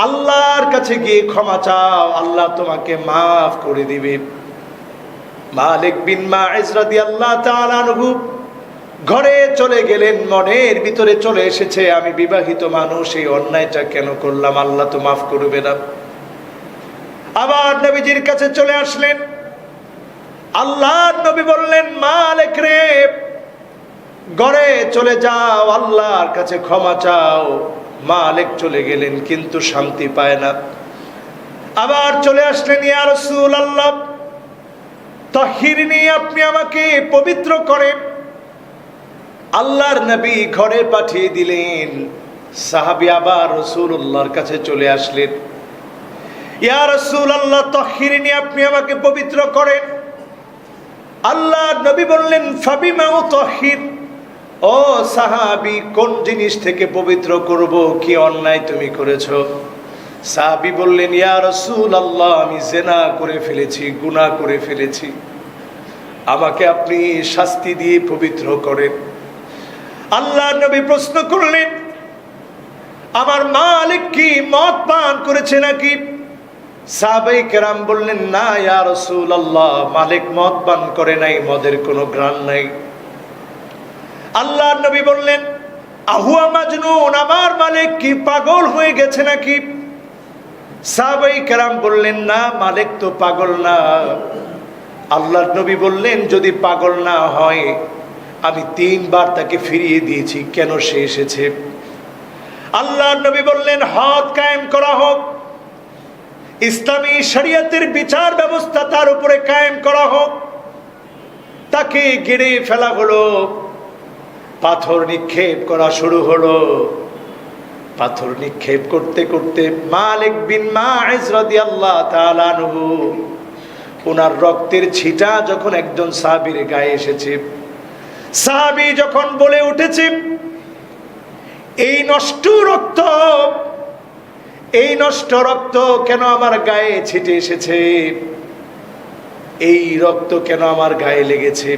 B: আল্লাহর কাছে গিয়ে ক্ষমা চাও, আল্লাহ তোমাকে মাফ করে দিবে। মালিক বিন মাইজ রাদিয়াল্লাহু তাআলা আনহু ঘরে চলে গেলেন। মনের ভিতরে চলে এসেছে, আমি বিবাহিত মানুষ, এই অন্যায়টা কেন করলাম, আল্লাহ তো মাফ করবে না। আবার নবীজির কাছে চলে আসলেন। আল্লাহর নবী বললেন, মালিক রে, ঘরে চলে যাও, আল্লাহর কাছে ক্ষমা চাও। মালিক চলে গেলেন, কিন্তু শান্তি পায় না। আবার চলে আসলেন, ইয়া রাসূলুল্লাহ তাহহিরনি, আপনি আমাকে পবিত্র করেন। আল্লাহর নবী ঘরে পাঠিয়ে দিলেন। সাহাবী আবার রাসূলুল্লাহর কাছে চলে আসলেন, ইয়া রাসূলুল্লাহ তাহহিরনি, আপনি আমাকে পবিত্র করেন। আল্লাহর নবী বললেন, ফাবিমা উতাহহির, ও সাহাবী, কোন জিনিস থেকে পবিত্র করব, কি অন্যায় তুমি করেছো? সাহাবী বললেন, ইয়া রাসূলুল্লাহ, আমি জিনা করে ফেলেছি, গুনাহ করে ফেলেছি, আমাকে আপনি শাস্তি দিয়ে পবিত্র করেন। আল্লাহর নবী প্রশ্ন করলেন, আমার মালিক কি মদ পান করেছে নাকি? সাহাবায়ে কেরাম বললেন, না ইয়া রাসূলুল্লাহ, মালিক মদ পান করে নাই, মদের কোনো ঘ্রাণ নাই। আল্লাহর নবী বললেন, আহুয়া মাজনুন, আমার মালিক কি পাগল হয়ে গেছে নাকি? সাহাবায়ে কেরাম বললেন, না, মালিক তো পাগল না। আল্লাহর নবী বললেন, যদি পাগল না হয়, আমি 3 বার তাকে ফিরিয়ে দিয়েছি, কেন সে এসেছে? আল্লাহর নবী বললেন, হদ কায়েম করা হোক, ইসলামী শরীয়তের বিচার ব্যবস্থা তার উপরে কায়েম করা হোক। তাকে গেড়ে ফেলা হলো, পাথর নিক্ষেপ করা শুরু হলো। পাথর নিক্ষেপ করতে করতে মালিক বিন মাইজ রাদিয়াল্লাহু তাআলা আনহু, ওনার রক্তের ছিটা যখন একজন সাহাবীর গায়ে এসেছে, সাহাবী যখন বলে উঠেছে, এই নষ্ট রক্ত কেন আমার গায়ে ছিটে এসেছে, এই রক্ত কেন আমার গায়ে লেগেছে?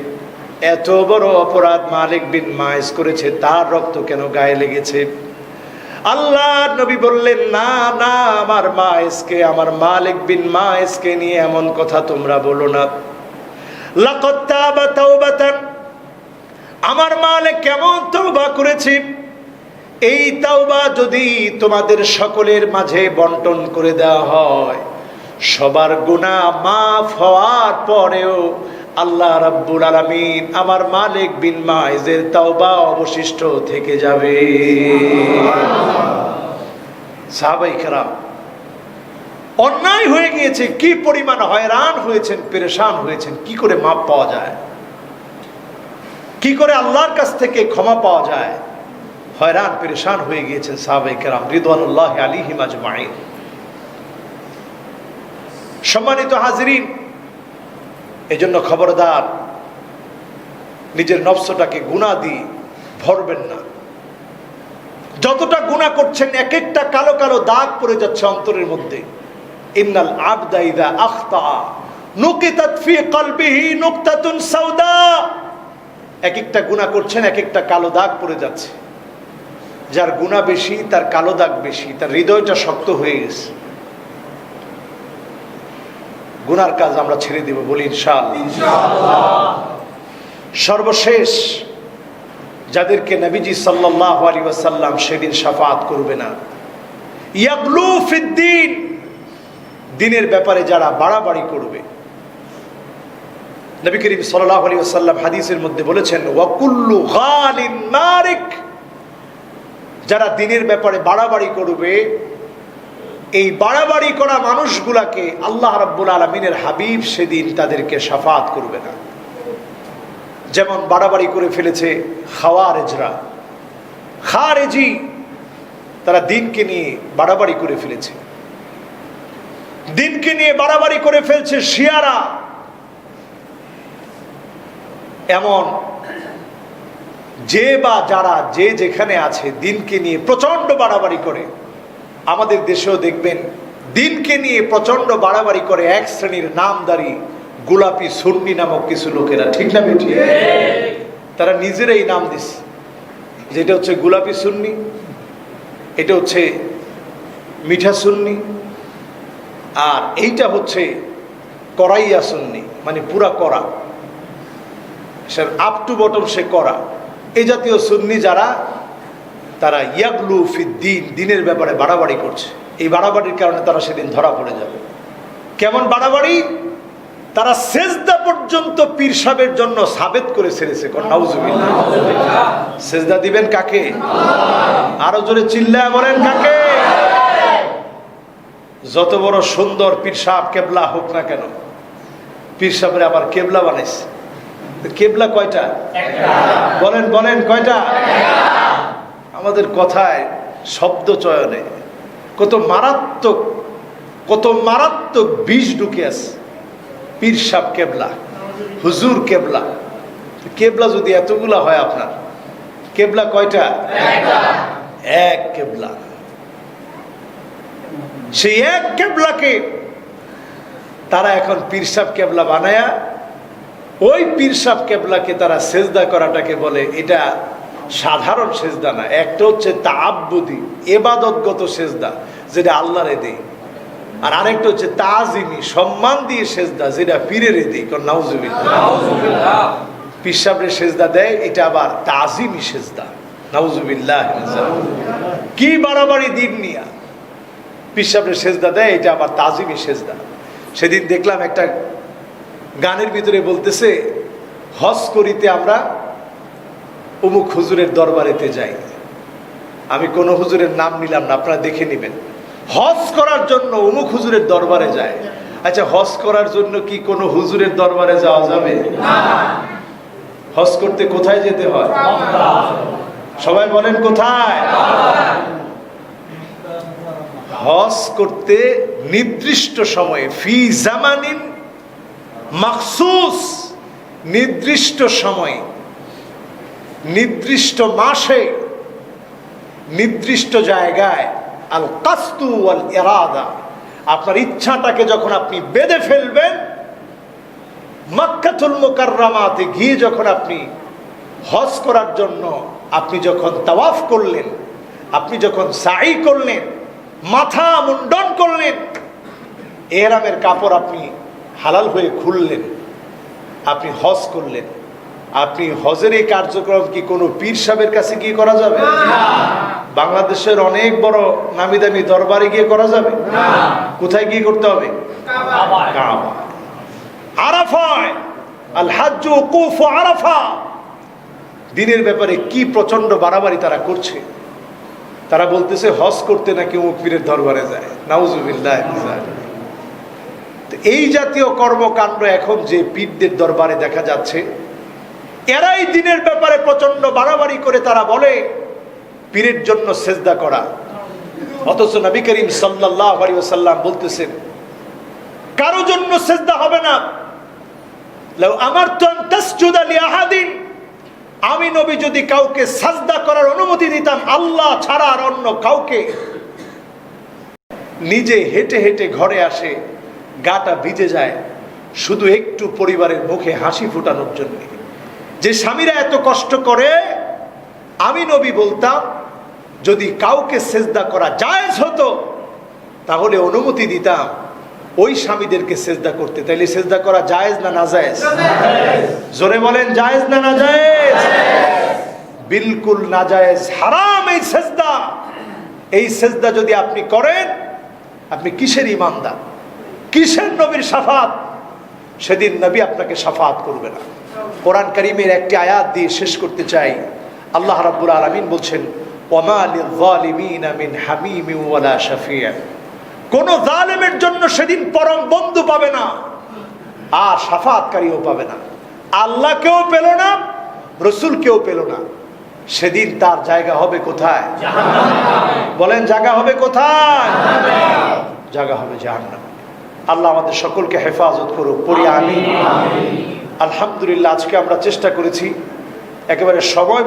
B: এত বড় অপরাধ মালিক বিন মাইজ করেছে, তার রক্ত কেন গায়ে লেগেছে? আল্লাহর নবী বললেন, না না, আমার মাইজকে, আমার মালিক বিন মাইজকে নিয়ে এমন কথা তোমরা বলো না। লাকাদ তাবা তাওবাতান, আমার মালিক কেমন তওবা করেছে, এই তাওবা যদি তোমাদের সকলের মাঝে বন্টন করে দেওয়া হয়, সবার গুনাহ মাফ হওয়ার পরেও আল্লাহ রাব্বুল আলামিন আমার মালিক বিন মাইজের তাওবা অবশিষ্ট থেকে যাবে। সাহাবায়ে কেরাম অন্যায় হয়ে গিয়েছে, কি পরিমাণ হয়রান হয়েছেন, পেরেশান হয়েছেন, কি করে মাপ পাওয়া যায়, কি করে আল্লাহর কাছ থেকে ক্ষমা পাওয়া যায়, হয়রান পেরেশান হয়ে গিয়েছেন সাহাবায়ে কেরাম রিদওয়ানুল্লাহি আলাইহিম আজমাইন। সম্মানিত হাজিরিন, এজন্য খবরদার নিজের নফসটাকে গুনাহ দিয়ে ভরবেন না। যতটা গুনাহ করছেন এক একটা কালো কালো দাগ পড়ে যাচ্ছে অন্তরের মধ্যে। ইন্নাল আবদা ইযা আখতা নুকিতাত ফি কলবিহি নুকতাতুন সাউদা, এক একটা গুনাহ করছেন এক একটা কালো দাগ পড়ে যাচ্ছে। যার গুনাহ বেশি তার কালো দাগ বেশি, তার হৃদয়টা শক্ত হয়ে গেছে। গুনার কাজ আমরা ছেড়ে দেব, বলি ইনশাআল্লাহ। সর্বশেষ যাদেরকে নবীজি সাল্লাল্লাহু আলাইহি ওয়াসাল্লাম সেদিন শাফাআত করবে না, ইয়াগলু ফিদ্দিন, দ্বীনের ব্যাপারে যারা বাড়াবাড়ি করবে। নবী করিম সাল্লাল্লাহু আলাইহি ওয়াসাল্লাম হাদিসের মধ্যে বলেছেন, ওয়া কুল্লু গালিন মারিক, যারা দ্বীনের ব্যাপারে বাড়াবাড়ি করবে, এই বাড়াবাড়ি করা মানুষগুলাকে আল্লাহ রাব্বুল আলামিনের হাবিব সেদিন তাদেরকে শাফাআত করবে না। যেমন বাড়াবাড়ি করে ফেলেছে খাওয়ারেজরা, খারেজি, তারা দ্বীনকে নিয়ে বাড়াবাড়ি করে ফেলেছে। দ্বীনকে নিয়ে বাড়াবাড়ি করে ফেলছে শিয়ারা। এমন যে বা যারা যে যেখানে আছে দ্বীনকে নিয়ে প্রচন্ড বাড়াবাড়ি করে। আমাদের দেশেও দেখবেন দ্বীনকে নিয়ে প্রচন্ড বাড়াবাড়ি করে এক শ্রেণীর নামদারি গোলাপি সুন্নি নামক কিছু লোকেরা, ঠিক না বেঠি? তারা নিজেরাই নাম দিচ্ছে, যেটা হচ্ছে গোলাপি সুন্নি, এটা হচ্ছে মিঠা সুন্নি, আর এইটা হচ্ছে করাইয়া সুন্নি, মানে পুরা করা, সে আপ টু বটম সে করা। এই জাতীয় সুন্নি যারা, তারা ইয়াগলু ফিদ্দিন, দ্বীনের ব্যাপারে বাড়াবাড়ি করছে। এই বাড়াবাড়ির কারণে তারা সেদিন ধরা পড়ে যাবে। কেমন বাড়াবাড়ি? তারা সেজদা পর্যন্ত পীর সাহেবের জন্য সাবেত করে ছেড়েছে। নাউজুবিল্লাহ। সেজদা দিবেন কাকে? আরো জোরে চিল্লায় বলেন কাকে? যত বড় সুন্দর পীর সাহেব কেবলা হোক না কেন, পীর সাহেবের আবার কেবলা বানাইছে। কেবলা কয়টা? বলেন বলেন কয়টা? আমাদের কথায় শব্দ চয়নে কত মারাত্মক বিষ ঢুকে আছে। পীর সাহেব কেবলা, হুজুর কেবলা। কেবলা যদি এতগুলা হয়, আপনার কেবলা কয়টা? এক কেবলা। সেই এক কেবলাকে তারা এখন পীর সাহেব কেবলা বানায়া, ওই পীর সাহেব কেবলাকে তারা সেজদা করাটাকে বলে এটা সাধারণ সেজদা না, একটা হচ্ছে তাআব্বুদি, ইবাদতগত সেজদা, যেটা আল্লাহরে দেই, আর আরেকটা হচ্ছে তাজিমি, সম্মান দিয়ে সেজদা, যেটা পীরের দেই। নাউজুবিল্লাহ। পীর সাহেবের সেজদা দেয়, এটা আবার তাজিমি সেজদা। নাউজুবিল্লাহ। কি বাড়াবাড়ি দিন নিয়া পীর সাহেবের সেজদা দেয়, এটা আবার তাজিমি সেজদা। সেদিন দেখলাম একটা গানের ভিতরে বলতেছে, হজ করিতে আমরা অমুক হুজুরের দরবারেতে যাই। আমি কোন হুজুরের নাম নিলাম না, আপনারা দেখে নেবেন। হজ করার জন্য অমুক হুজুরের দরবারে যায়। আচ্ছা, হজ করার জন্য কি কোন হুজুরের দরবারে যাওয়া যাবে? হজ করতে কোথায় যেতে হয়? সবাই বলেন কোথায়? হজ করতে নির্দিষ্ট সময়ে, ফি জামানিন মাখসুস, নির্দিষ্ট সময়ে, নির্দিষ্ট মাসে, নির্দিষ্ট জায়গায়, আল কাসদু ওয়াল ইরাদা, আপনার ইচ্ছাটাকে যখন আপনি বেঁধে ফেলবেন, মক্কাতুল মুকাররমাতে গিয়ে যখন আপনি হজ করার জন্য আপনি যখন তাওয়াফ করলেন, আপনি যখন সাই করলেন, মাথা মুন্ডন করলেন, ইহরামের কাপড় আপনি হালাল হয়ে খুললেন, আপনি হজ করলেন, আপনি হজের এই কার্যক্রম কি কোনো পীর সাহেবের কাছে গিয়ে করা যাবে? বাংলাদেশের অনেক বড় নামি দামি দরবারে গিয়ে করা যাবে? কোথায় গিয়ে করতে হবে? কাবা। আরাফায় আল হাজ্জ ওকুফ আরাফা। দিনের ব্যাপারে কি প্রচন্ড বাড়াবাড়ি তারা করছে। তারা বলতেছে হজ করতে নাকি অমুক পীরের দরবারে যায়। নাউজুবিল্লাহ। এই জাতীয় কর্মকাণ্ড এখন যে পীরদের দরবারে দেখা যাচ্ছে, এরাই দিনের ব্যাপারে প্রচন্ড বাড়াবাড়ি করে তারা বলে পীরের জন্য সেজদা করা। অথচ নবী করিম সাল্লাল্লাহু আলাইহি ওয়াসাল্লাম বলতেছেন কারো জন্য সেজদা হবে না। লাউ আমারতু আন তাসজুদা লিআহাদিন, আমি নবী যদি কাউকে সাজদা করার অনুমতি দিতাম আল্লাহ ছাড়া আর অন্য কাউকে, নিজে হেঁটে হেঁটে ঘরে আসে, গাটা ভিজে যায় শুধু একটু পরিবারের মুখে হাসি ফোটানোর জন্য। যে স্বামীরা এত কষ্ট করে, আমি নবী বলতাম যদি কাউকে সেজদা করা জায়েজ হতো তাহলে অনুমতি দিতাম ওই স্বামীদেরকে সেজদা করতে। তাইলে সেজদা করা জায়েজ না নাজায়েজ? জোরে বলেন, জায়েজ না নাজায়েজ? বিলকুল নাজায়েজ, হারাম এই সেজদা। এই সেজদা যদি আপনি করেন, আপনি কিসের ইমানদার, কিসের নবীর শাফাত? সেদিন নবী আপনাকে শাফাত করবে না। কোরআন কারীমের একটি আয়াত দিয়ে শেষ করতে চাই। আল্লাহ রাব্বুল আলামিন বলছেন ওয়ামা লিয-যালিমিনা মিন হামিমিন ওয়ালা শাফিয়া। কোন জালেমের জন্য সেদিন পরম বন্ধু পাবে না, আর শাফাতকারীও পাবে না। আল্লাহকেও পেল না, রাসূলকেও পেল না। সেদিন তার জায়গা হবে কোথায়? জাহান্নামে। বলেন, জায়গা হবে কোথায়? জাহান্নামে। জায়গা হবে জাহান্নামে। আল্লাহ আমাদের সকলকে হেফাজত করুক, পড়ি আমিন। আলহামদুলিল্লাহ, আজকে আমরা চেষ্টা করেছি একেবারে সময়